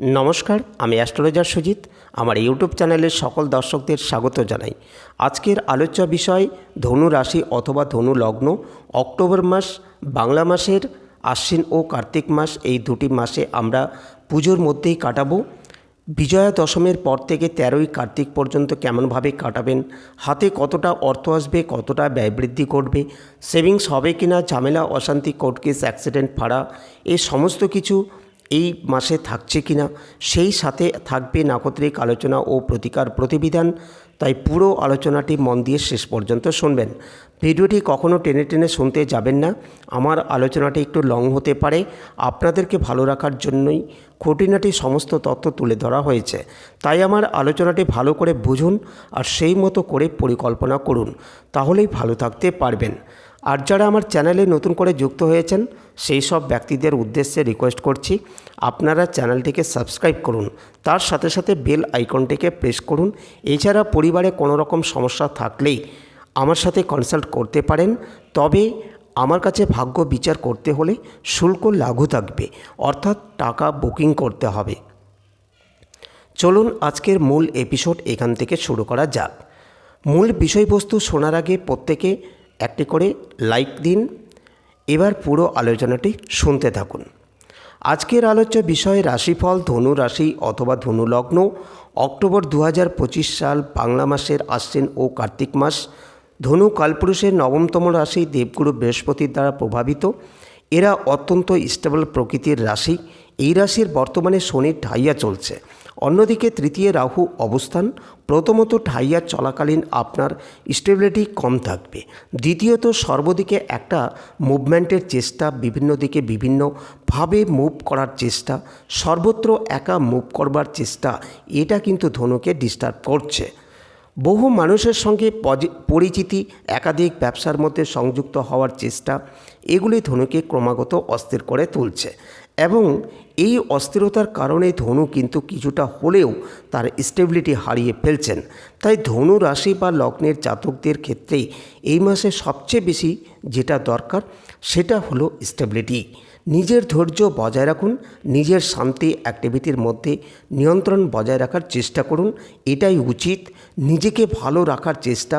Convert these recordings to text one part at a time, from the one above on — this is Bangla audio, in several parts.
নমস্কার, আমি অ্যাস্ট্রোলজার সুজিত। আমার ইউটিউব চ্যানেলের সকল দর্শকদের স্বাগত জানাই। আজকের আলোচ্য বিষয় ধনু রাশি অথবা ধনু লগ্ন। অক্টোবর মাস বাংলা মাসের আশ্বিন ও কার্তিক মাস, এই দুটি মাসে আমরা পুজোর মধ্যেই কাটাবো। বিজয়া দশমীর পর থেকে 13ই কার্তিক পর্যন্ত কেমনভাবে কাটাবেন, হাতে কতটা অর্থ আসবে, কতটা ব্যয় বৃদ্ধি করবে, সেভিংস হবে কিনা, ঝামেলা অশান্তি কোর্ট কেস অ্যাক্সিডেন্ট ভাড়া এই সমস্ত কিছু এই মাসে থাকছে কিনা, সেই সাথে থাকবে নাক্ষত্রিক আলোচনা ও প্রতিকার প্রতিবিধান। তাই পুরো আলোচনাটি মন দিয়ে শেষ পর্যন্ত শুনবেন। ভিডিওটি কখনো টেনে টেনে শুনতে যাবেন না। আমার আলোচনাটি একটু লং হতে পারে, আপনাদেরকে ভালো রাখার জন্যই খুঁটিনাটি সমস্ত তথ্য তুলে ধরা হয়েছে। তাই আমার আলোচনাটি ভালো করে বুঝুন আর সেই মতো করে পরিকল্পনা করুন, তাহলেই ভালো থাকতে পারবেন। আর যারা আমার চ্যানেলে নতুন করে যুক্ত হয়েছেন সেই সব ব্যক্তিদের উদ্দেশ্যে রিকোয়েস্ট করছি, আপনারা চ্যানেলটিকে সাবস্ক্রাইব করুন, তার সাথে সাথে বেল আইকনটিকে প্রেস করুন। এছাড়া পরিবারে কোনো রকম সমস্যা থাকলেই আমার সাথে কনসাল্ট করতে পারেন। তবে আমার কাছে ভাগ্য বিচার করতে হলে শুল্ক লাগু থাকবে, অর্থাৎ টাকা বুকিং করতে হবে। চলুন আজকের মূল এপিসোড এখান থেকে শুরু করা যাক। মূল বিষয়বস্তু শোনার আগে প্রত্যেকে একটি করে লাইক দিন। এবার পুরো আলোচনাটি শুনতে থাকুন। আজকের আলোচ্য বিষয় রাশিফল ধনু রাশি অথবা ধনু লগ্ন। অক্টোবর 2025 সাল বাংলা মাসের আশ্বিন ও কার্তিক মাস। ধনু কালপুরুষের নবমতম রাশি, দেবগুরু বৃহস্পতির দ্বারা প্রভাবিত। এরা অত্যন্ত স্টেবল প্রকৃতির রাশি। এই রাশির বর্তমানে শনির ঢাইয়া চলছে, অন্যদিকে তৃতীয় রাহু অবস্থান। প্রথমত ঢাইয়া চলাকালীন আপনার স্টেবিলিটি কম থাকবে। দ্বিতীয়ত সর্বদিকে একটা মুভমেন্টের চেষ্টা, বিভিন্ন দিকে বিভিন্নভাবে মুভ করার চেষ্টা, সর্বত্র একা মুভ করবার চেষ্টা, এটা কিন্তু ধনুকে ডিস্টার্ব করছে। বহু মানুষের সঙ্গে পরিচিতি, একাধিক ব্যবসার মধ্যে সংযুক্ত হওয়ার চেষ্টা, এগুলি ধনুকে ক্রমাগত অস্থির করে তুলছে। এবং এই অস্থিরতার কারণে ধনু কিন্তু কিছুটা হলেও তার স্টেবিলিটি হারিয়ে ফেলছেন। তাই ধনু রাশি বা লগ্নের জাতকদের ক্ষেত্রেই এই মাসে সবচেয়ে বেশি যেটা দরকার সেটা হলো স্টেবিলিটি। নিজের ধৈর্য বজায় রাখুন, নিজের শান্তি অ্যাক্টিভিটির মধ্যে নিয়ন্ত্রণ বজায় রাখার চেষ্টা করুন, এটাই উচিত। নিজেকে ভালো রাখার চেষ্টা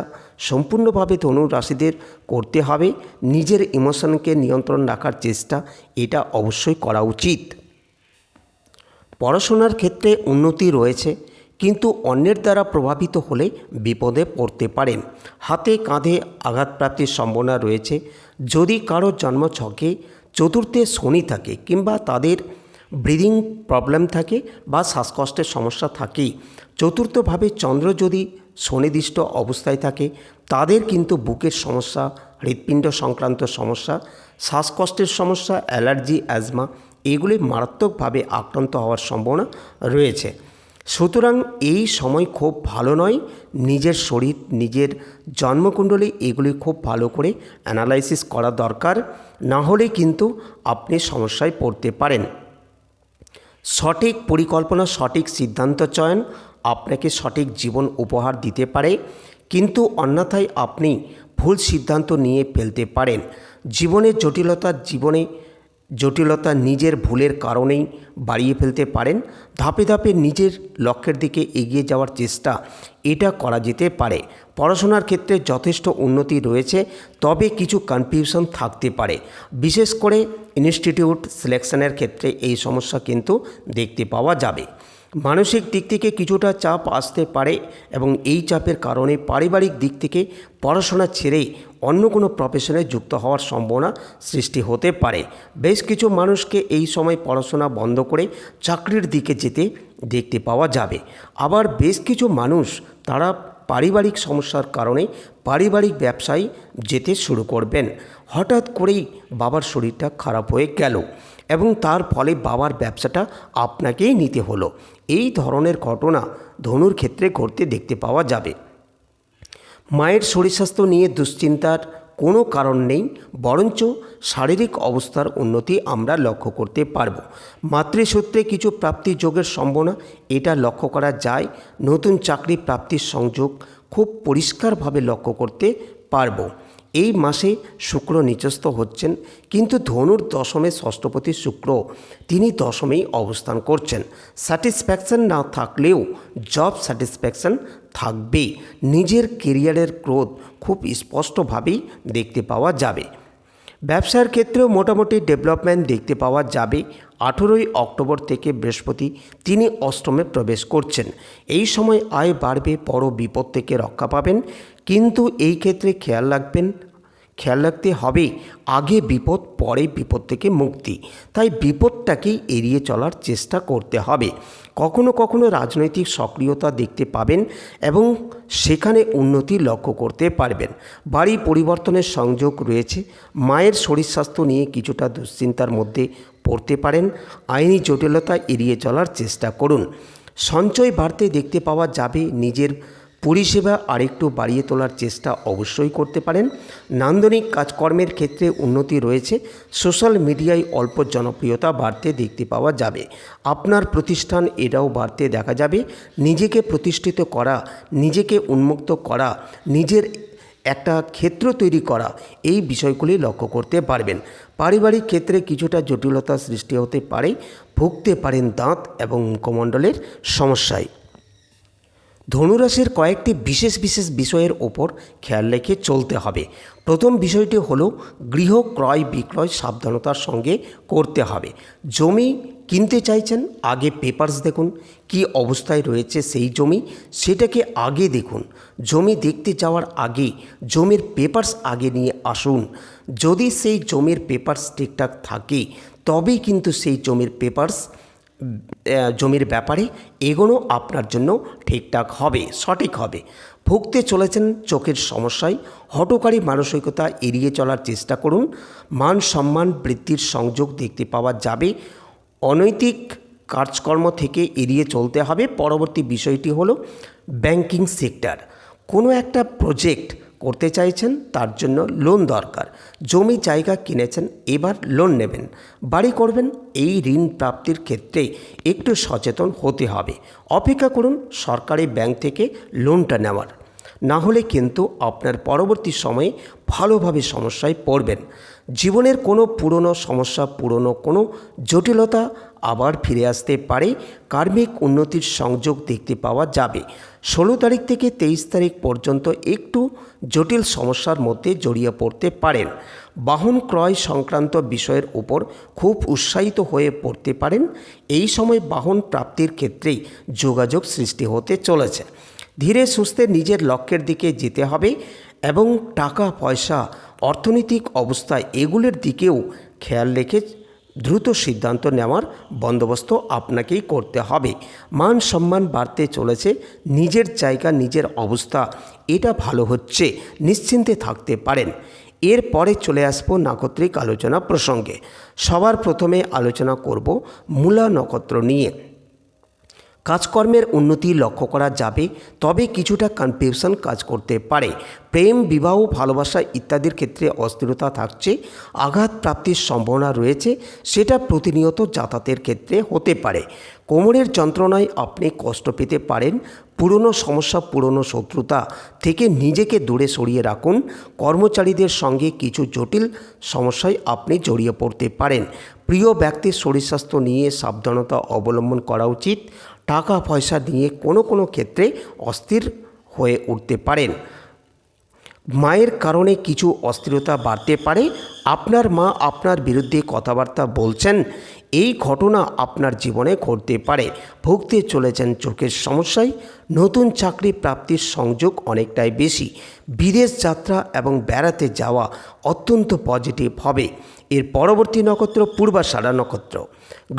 সম্পূর্ণভাবে ধনু রাশিদের করতে হবে। নিজের ইমোশনকে নিয়ন্ত্রণ রাখার চেষ্টা এটা অবশ্যই করা উচিত। পড়াশোনার ক্ষেত্রে উন্নতি রয়েছে, কিন্তু অন্যের দ্বারা প্রভাবিত হলে বিপদে পড়তে পারেন। হাতে কাঁধে আঘাতপ্রাপ্তির সম্ভাবনা রয়েছে। যদি কারো জন্মছকে চতুর্থে শনি থাকে কিংবা তাদের ব্রিদিং প্রবলেম থাকে বা শ্বাসকষ্টের সমস্যা থাকে, চতুর্থভাবে চন্দ্র যদি শনিদিষ্ট অবস্থায় থাকে, তাদের কিন্তু বুকের সমস্যা, হৃৎপিণ্ড সংক্রান্ত সমস্যা, শ্বাসকষ্টের সমস্যা, অ্যালার্জি, অ্যাজমা এগুলি মারাত্মকভাবে আক্রান্ত হওয়ার সম্ভাবনা রয়েছে। সুতরাং এই সময় খুব ভালো নয়। নিজের শরীর, নিজের জন্মকুণ্ডলী এগুলি খুব ভালো করে অ্যানালাইসিস করা দরকার, না হলে কিন্তু আপনি সমস্যায় পড়তে পারেন। সঠিক পরিকল্পনা, সঠিক সিদ্ধান্ত চয়ন আপনাকে সঠিক জীবন উপহার দিতে পারে, কিন্তু অন্যথায় আপনি ভুল সিদ্ধান্ত নিয়ে ফেলতে পারেন। জটিলতা নিজের ভুলের কারণেই বাড়িয়ে ফেলতে পারেন। ধাপে ধাপে নিজের লক্ষ্যের দিকে এগিয়ে যাওয়ার চেষ্টা এটা করা যেতে পারে। পড়াশোনার ক্ষেত্রে যথেষ্ট উন্নতি রয়েছে, তবে কিছু কনফিউশন থাকতে পারে। বিশেষ করে ইনস্টিটিউট সিলেকশনের ক্ষেত্রে এই সমস্যা কিন্তু দেখতে পাওয়া যাবে। মানসিক দিক থেকে কিছুটা চাপ আসতে পারে এবং এই চাপের কারণে পারিবারিক দিক থেকে পড়াশোনা ছেড়ে অন্য কোনো প্রফেশনে যুক্ত হওয়ার সম্ভাবনা সৃষ্টি হতে পারে। বেশ কিছু মানুষকে এই সময় পড়াশোনা বন্ধ করে চাকরির দিকে যেতে দেখতে পাওয়া যাবে। আবার বেশ কিছু মানুষ তারা পারিবারিক সমস্যার কারণে পারিবারিক ব্যবসায় যেতে শুরু করবেন। হঠাৎ করেই বাবার শরীরটা খারাপ হয়ে গেল এবং তার ফলে বাবার ব্যবসাটা আপনাকেই নিতে হলো। এই ধরনের ঘটনা ধনুর ক্ষেত্রে ঘটতে দেখতে পাওয়া যাবে। মায়ের শরীর স্বাস্থ্য নিয়ে দুশ্চিন্তার কোনো কারণ নেই, বরঞ্চ শারীরিক অবস্থার উন্নতি আমরা লক্ষ্য করতে পারব। মাতৃসূত্রে কিছু প্রাপ্তি যোগের সম্ভাবনা এটা লক্ষ্য করা যায়। নতুন চাকরি প্রাপ্তির সংযোগ খুব পরিষ্কারভাবে লক্ষ্য করতে পারব। এই মাসে শুক্র নিচস্থ হচ্ছেন, কিন্তু ধনুর দশমে ষষ্ঠপতি শুক্র তিনি দশমেই অবস্থান করছেন। স্যাটিসফ্যাকশন না থাকলেও জব স্যাটিসফ্যাকশন থাকবে। নিজের কেরিয়ারের গ্রোথ খুব স্পষ্টভাবেই দেখতে পাওয়া যাবে। ব্যবসার ক্ষেত্রেও মোটামুটি ডেভেলপমেন্ট দেখতে পাওয়া যাবে। 18ই অক্টোবর থেকে বৃহস্পতি তিনি অষ্টমে প্রবেশ করছেন। এই সময় আয় বাড়বে, বড় বিপদ থেকে রক্ষা পাবেন, কিন্তু এই ক্ষেত্রে খেয়াল রাখতে হবে আগে বিপদ পরে বিপদ থেকে মুক্তি। তাই বিপদটাকেই এড়িয়ে চলার চেষ্টা করতে হবে। কখনো কখনো রাজনৈতিক সক্রিয়তা দেখতে পাবেন এবং সেখানে উন্নতি লক্ষ্য করতে পারবেন। বাড়ি পরিবর্তনের সংযোগ রয়েছে। মায়ের শরীর স্বাস্থ্য নিয়ে কিছুটা দুশ্চিন্তার মধ্যে পড়তে পারেন। আইনি জটিলতা এড়িয়ে চলার চেষ্টা করুন। সঞ্চয় বাড়তে দেখতে পাওয়া যাবে। নিজের পরিষেবা আরেকটু বাড়িয়ে তোলার চেষ্টা অবশ্যই করতে পারেন। নান্দনিক কাজকর্মের ক্ষেত্রে উন্নতি রয়েছে। সোশ্যাল মিডিয়ায় অল্প জনপ্রিয়তা বাড়তে দেখতে পাওয়া যাবে। আপনার প্রতিষ্ঠান এটাও বাড়তে দেখা যাবে। নিজেকে প্রতিষ্ঠিত করা, নিজেকে উন্মুক্ত করা, নিজের একটা ক্ষেত্র তৈরি করা, এই বিষয়গুলি লক্ষ্য করতে পারবেন। পারিবারিক ক্ষেত্রে কিছুটা জটিলতা সৃষ্টি হতে পারে। ভুগতে পারেন দাঁত এবং মুখমণ্ডলের সমস্যায়। ধনুরাশির কয়েকটি বিশেষ বিষয়ের ওপর খেয়াল রেখে চলতে হবে। প্রথম বিষয়টি হলো গৃহ ক্রয় বিক্রয় সাবধানতার সঙ্গে করতে হবে। জমি কিনতে চাইছেন, আগে পেপারস দেখুন কি অবস্থায় রয়েছে সেই জমি, সেটাকে আগে দেখুন। জমি দেখতে যাওয়ার আগে জমির পেপারস আগে নিয়ে আসুন। যদি সেই জমির পেপারস ঠিকঠাক থাকে তবেই কিন্তু সেই জমির ব্যাপারে এগোনো আপনার জন্য ঠিকঠাক হবে, সঠিক হবে। ভুগতে চলেছেন চোখের সমস্যায়। হঠকারী মানসিকতা এড়িয়ে চলার চেষ্টা করুন। মান সম্মান বৃদ্ধির সংযোগ দেখতে পাওয়া যাবে। অনৈতিক কাজকর্ম থেকে এড়িয়ে চলতে হবে। পরবর্তী বিষয়টি হলো ব্যাংকিং সেক্টর। কোনো একটা প্রজেক্ট করতে চাইছেন, তার জন্য লোন দরকার। জমি জায়গা কিনেছেন, এবার লোন নেবেন, বাড়ি করবেন। এই ঋণ প্রাপ্তির ক্ষেত্রে একটু সচেতন হতে হবে। অপেক্ষা করুন সরকারি ব্যাংক থেকে লোনটা নেওয়ার, না হলে কিন্তু আপনার পরবর্তী সময়ে ভালোভাবে সমস্যায় পড়বেন। জীবনের কোনো পুরনো সমস্যা, পুরনো কোনো জটিলতা আবার ফিরে আসতে পারে। কার্মিক উন্নতির সংযোগ দেখতে পাওয়া যাবে। 16 তারিখ থেকে 23 তারিখ পর্যন্ত একটু জটিল সমস্যার মধ্যে জড়িয়ে পড়তে পারেন। বাহন ক্রয় সংক্রান্ত বিষয়ের উপর খুব উৎসাহিত হয়ে পড়তে পারেন। এই সময় বাহন প্রাপ্তির ক্ষেত্রেই যোগাযোগ সৃষ্টি হতে চলেছে। ধীরে সুস্থে নিজের লক্ষ্যের দিকে যেতে হবে এবং টাকা পয়সা, অর্থনৈতিক অবস্থা এগুলোর দিকেও খেয়াল রেখে দ্রুত সিদ্ধান্ত নেওয়ার বন্দোবস্ত আপনাকেই করতে হবে। মান সম্মান বাড়তে চলেছে। নিজের জায়গা, নিজের অবস্থা এটা ভালো হচ্ছে, নিশ্চিন্তে থাকতে পারেন। এরপরে চলে আসবো নাক্ষত্রিক আলোচনা প্রসঙ্গে। সবার প্রথমে আলোচনা করব মূলা নক্ষত্র নিয়ে। কাজকর্মের উন্নতি লক্ষ্য করা যাবে, তবে কিছুটা কনফিউশন কাজ করতে পারে। প্রেম, বিবাহ, ভালোবাসা ইত্যাদির ক্ষেত্রে অস্থিরতা থাকছে। আঘাত প্রাপ্তির সম্ভাবনা রয়েছে, সেটা প্রতিনিয়ত যাতায়াতের ক্ষেত্রে হতে পারে। কোমরের যন্ত্রণায় আপনি কষ্ট পেতে পারেন। পুরনো সমস্যা, পুরনো শত্রুতা থেকে নিজেকে দূরে সরিয়ে রাখুন। কর্মচারীদের সঙ্গে কিছু জটিল সমস্যায় আপনি জড়িয়ে পড়তে পারেন। প্রিয় ব্যক্তির শরীর স্বাস্থ্য নিয়ে সাবধানতা অবলম্বন করা উচিত। টাকা পয়সা নিয়ে কোনো ক্ষেত্রে অস্থির হয়ে উঠতে পারেন। মায়ের কারণে কিছু অস্থিরতা বাড়তে পারে। আপনার মা আপনার বিরুদ্ধে কথাবার্তা বলছেন, এই ঘটনা আপনার জীবনে ঘটতে পারে। ভুগতে চলেছেন চোখের সমস্যায়। নতুন চাকরি প্রাপ্তির সংযোগ অনেকটাই বেশি। বিদেশ যাত্রা এবং বেড়াতে যাওয়া অত্যন্ত পজিটিভ হবে। এর পরবর্তী নক্ষত্র পূর্বাষাঢ়া নক্ষত্র।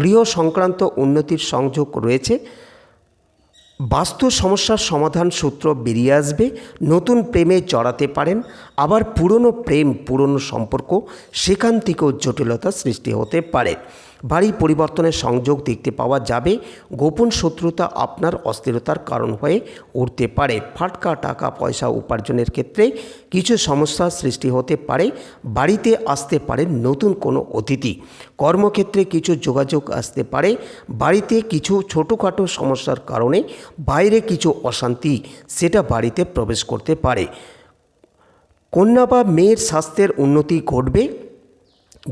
গৃহ সংক্রান্ত উন্নতির সংযোগ রয়েছে। বাস্তু সমস্যার সমাধান সূত্র বেরিয়ে আসবে। নতুন প্রেমে জড়াতে পারেন। আবার পুরনো প্রেম, পুরনো সম্পর্ক, সেখান থেকেও জটিলতা সৃষ্টি হতে পারে। বাড়ি পরিবর্তনের সংযোগ দেখতে পাওয়া যাবে। গোপন শত্রুতা আপনার অস্থিরতার কারণ হয়ে উঠতে পারে। ফাটকা টাকা পয়সা উপার্জনের ক্ষেত্রে কিছু সমস্যার সৃষ্টি হতে পারে। বাড়িতে আসতে পারে নতুন কোনো অতিথি। কর্মক্ষেত্রে কিছু যোগাযোগ আসতে পারে। বাড়িতে কিছু ছোটোখাটো সমস্যার কারণে বাইরে কিছু অশান্তি সেটা বাড়িতে প্রবেশ করতে পারে। কন্যা বা মেয়ের স্বাস্থ্যের উন্নতি ঘটবে,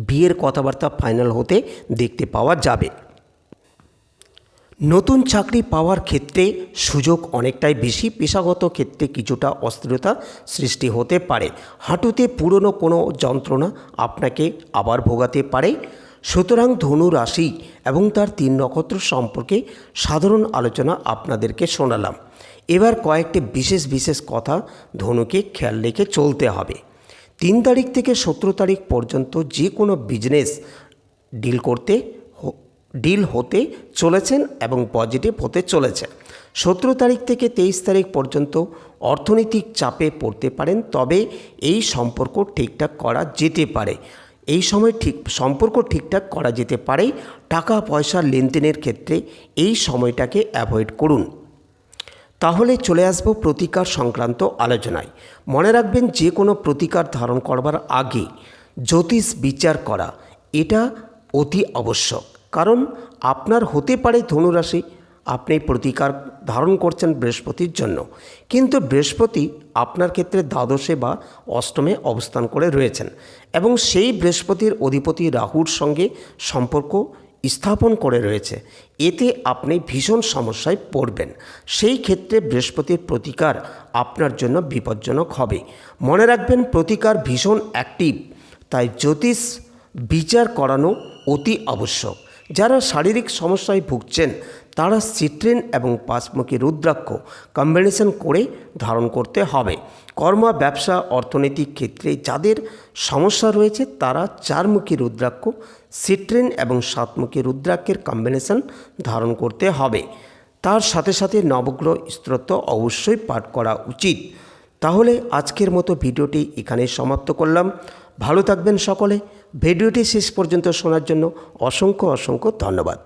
বিয়ের কথাবার্তা ফাইনাল হতে দেখতে পাওয়া যাবে। নতুন চাকরি পাওয়ার ক্ষেত্রে সুযোগ অনেকটাই বেশি, পেশাগত ক্ষেত্রে কিছুটা অস্থিরতা সৃষ্টি হতে পারে। হাঁটুতে পুরনো কোনো যন্ত্রণা আপনাকে আবার ভোগাতে পারে। সুতরাং ধনু রাশি এবং তার 3 নক্ষত্র সম্পর্কে সাধারণ আলোচনা আপনাদেরকে শোনালাম। এবার কয়েকটি বিশেষ কথা ধনুকে খেয়াল রেখে চলতে হবে। 3 তারিখ থেকে 17 তারিখ পর্যন্ত যে কোনো বিজনেস ডিল হতে চলেছেন এবং পজিটিভ হতে চলেছে। 17 তারিখ থেকে 23 তারিখ পর্যন্ত অর্থনৈতিক চাপে পড়তে পারেন, তবে এই সম্পর্ক ঠিকঠাক করা যেতে পারে। এই সময় সম্পর্ক ঠিকঠাক করা যেতে পারে। টাকা পয়সা লেনদেনের ক্ষেত্রে এই সময়টাকে অ্যাভয়েড করুন। তাহলে চলে আসব প্রতিকার সংক্রান্ত আলোচনায়। মনে রাখবেন, যে কোনো প্রতিকার ধারণ করবার আগে জ্যোতিষ বিচার করা এটা অতি আবশ্যক। কারণ আপনার হতে পারে ধনুরাশি, আপনি প্রতিকার ধারণ করছেন বৃহস্পতির জন্য, কিন্তু বৃহস্পতি আপনার ক্ষেত্রে দ্বাদশে বা অষ্টমে অবস্থান করে রয়েছেন এবং সেই বৃহস্পতির অধিপতি রাহুর সঙ্গে সম্পর্ক স্থাপন করে রয়েছে। এতে আপনি ভীষণ সমস্যায় পড়বেন। সেই ক্ষেত্রে বৃহস্পতির প্রতিকার আপনার জন্য বিপজ্জনক হবে। মনে রাখবেন, প্রতিকার ভীষণ অ্যাক্টিভ, তাই জ্যোতিষ বিচার করানো অতি আবশ্যক। যারা শারীরিক সমস্যায় ভুগছেন তারা সিট্রিন এবং 5মুখী রুদ্রাক্ষ কম্বিনেশন করে ধারণ করতে হবে। কর্ম, ব্যবসা, অর্থনৈতিক ক্ষেত্রে যাদের সমস্যা রয়েছে তারা 4মুখী রুদ্রাক্ষ, সিট্রিন এবং 7মুখী রুদ্রাক্ষের কম্বিনেশন ধারণ করতে হবে। তার সাথে সাথে নবগ্রহ স্তোত্র অবশ্যই পাঠ করা উচিত। তাহলে আজকের মতো ভিডিওটি এখানে সমাপ্ত করলাম। ভালো থাকবেন সকলে। ভিডিওটি শেষ পর্যন্ত শোনার জন্য অসংখ্য ধন্যবাদ।